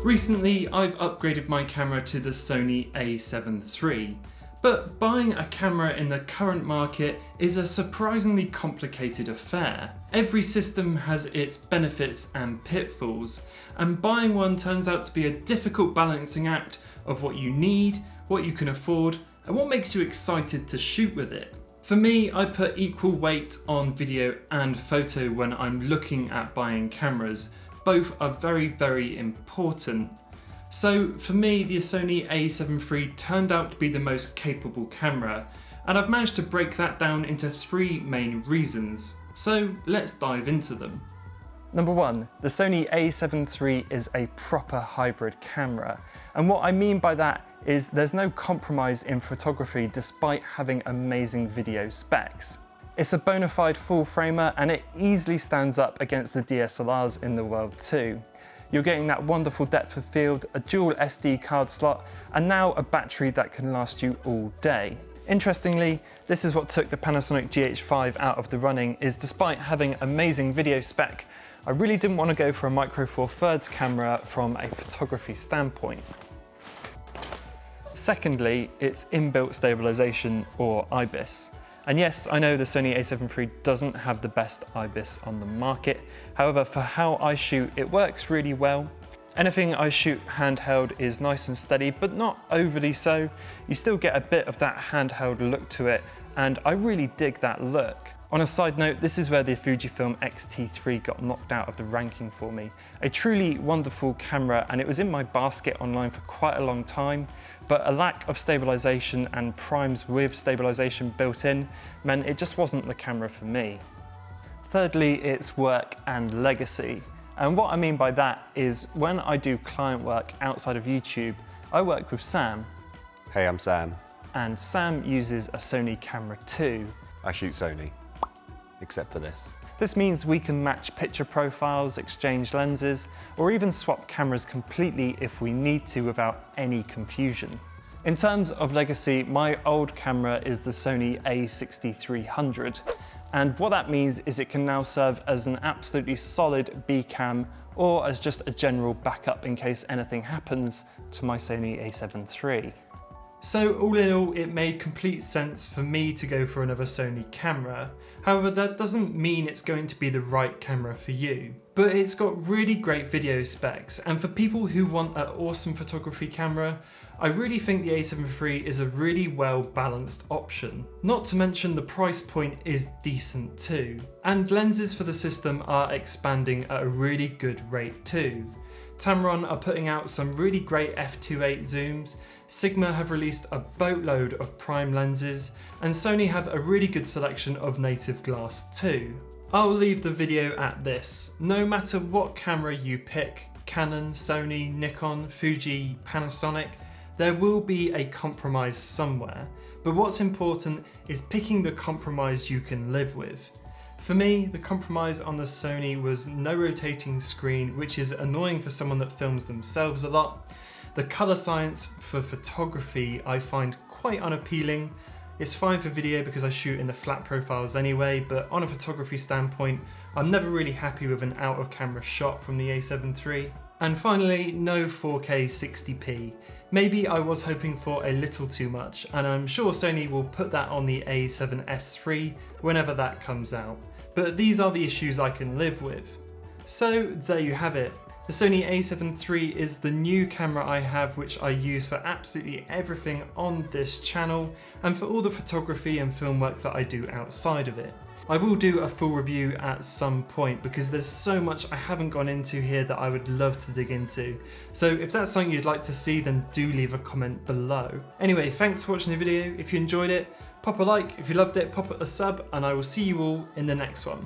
Recently, I've upgraded my camera to the Sony A7 III, but buying a camera in the current market is a surprisingly complicated affair. Every system has its benefits and pitfalls, and buying one turns out to be a difficult balancing act of what you need, what you can afford, and what makes you excited to shoot with it. For me, I put equal weight on video and photo when I'm looking at buying cameras. Both are very, very important. So for me, the Sony A7 III turned out to be the most capable camera, and I've managed to break that down into 3 main reasons. So let's dive into them. Number 1, the Sony A7 III is a proper hybrid camera. And what I mean by that is there's no compromise in photography despite having amazing video specs. It's a bona fide full framer and it easily stands up against the DSLRs in the world too. You're getting that wonderful depth of field, a dual SD card slot, and now a battery that can last you all day. Interestingly, this is what took the Panasonic GH5 out of the running, is despite having amazing video spec, I really didn't want to go for a Micro Four Thirds camera from a photography standpoint. Secondly, it's inbuilt stabilization, or IBIS. And yes, I know the Sony A7 III doesn't have the best IBIS on the market. However, for how I shoot, it works really well. Anything I shoot handheld is nice and steady, but not overly so. You still get a bit of that handheld look to it, and I really dig that look. On a side note, this is where the Fujifilm X-T3 got knocked out of the ranking for me. A truly wonderful camera, and it was in my basket online for quite a long time, but a lack of stabilization and primes with stabilization built in meant it just wasn't the camera for me. Thirdly, it's work and legacy. And what I mean by that is when I do client work outside of YouTube, I work with Sam. Hey, I'm Sam. And Sam uses a Sony camera too. I shoot Sony, except for this. This means we can match picture profiles, exchange lenses, or even swap cameras completely if we need to without any confusion. In terms of legacy, my old camera is the Sony A6300. And what that means is it can now serve as an absolutely solid B cam or as just a general backup in case anything happens to my Sony A7 III. So all in all, it made complete sense for me to go for another Sony camera. However, that doesn't mean it's going to be the right camera for you. But it's got really great video specs, and for people who want an awesome photography camera, I really think the A7 III is a really well balanced option. Not to mention the price point is decent too. And lenses for the system are expanding at a really good rate too. Tamron are putting out some really great f2.8 zooms, Sigma have released a boatload of prime lenses, and Sony have a really good selection of native glass too. I'll leave the video at this. No matter what camera you pick, Canon, Sony, Nikon, Fuji, Panasonic, there will be a compromise somewhere, but what's important is picking the compromise you can live with. For me, the compromise on the Sony was no rotating screen, which is annoying for someone that films themselves a lot. The colour science for photography I find quite unappealing. It's fine for video because I shoot in the flat profiles anyway, but on a photography standpoint, I'm never really happy with an out of camera shot from the A7 III. And finally, no 4K 60p. Maybe I was hoping for a little too much, and I'm sure Sony will put that on the A7S III whenever that comes out. But these are the issues I can live with. So there you have it. The Sony A7 III is the new camera I have, which I use for absolutely everything on this channel and for all the photography and film work that I do outside of it. I will do a full review at some point because there's so much I haven't gone into here that I would love to dig into. So if that's something you'd like to see, then do leave a comment below. Anyway, thanks for watching the video. If you enjoyed it, pop a like. If you loved it, pop a sub, and I will see you all in the next one.